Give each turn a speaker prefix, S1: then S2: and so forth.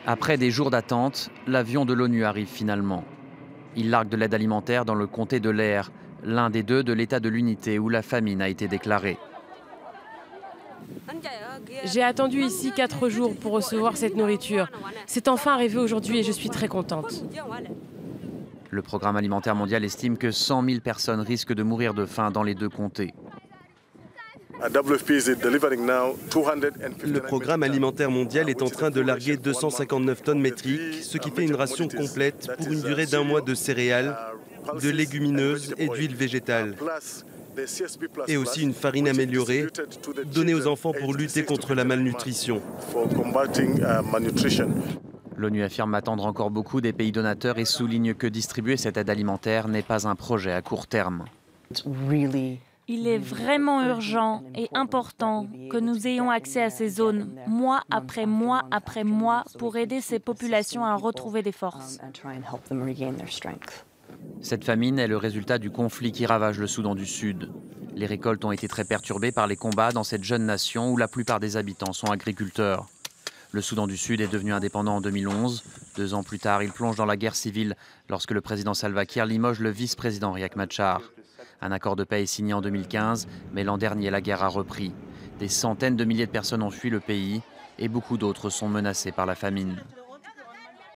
S1: Après des jours d'attente, l'avion de l'ONU arrive finalement. Il largue de l'aide alimentaire dans le comté de Leer, l'un des deux de l'état de l'unité où la famine a été déclarée.
S2: J'ai attendu ici 4 jours pour recevoir cette nourriture. C'est enfin arrivé aujourd'hui et je suis très contente.
S1: Le Programme alimentaire mondial estime que 100 000 personnes risquent de mourir de faim dans les deux comtés.
S3: Le Programme alimentaire mondial est en train de larguer 259 tonnes métriques, ce qui fait une ration complète pour une durée d'1 mois de céréales, de légumineuses et d'huile végétale. Et aussi une farine améliorée, donnée aux enfants pour lutter contre la malnutrition.
S1: L'ONU affirme attendre encore beaucoup des pays donateurs et souligne que distribuer cette aide alimentaire n'est pas un projet à court terme.
S4: Il est vraiment urgent et important que nous ayons accès à ces zones, mois après mois après mois, pour aider ces populations à retrouver des forces.
S1: Cette famine est le résultat du conflit qui ravage le Soudan du Sud. Les récoltes ont été très perturbées par les combats dans cette jeune nation où la plupart des habitants sont agriculteurs. Le Soudan du Sud est devenu indépendant en 2011. 2 ans plus tard, il plonge dans la guerre civile lorsque le président Salva Kiir limoge le vice-président Riek Machar. Un accord de paix est signé en 2015, mais l'an dernier, la guerre a repris. Des centaines de milliers de personnes ont fui le pays et beaucoup d'autres sont menacées par la famine.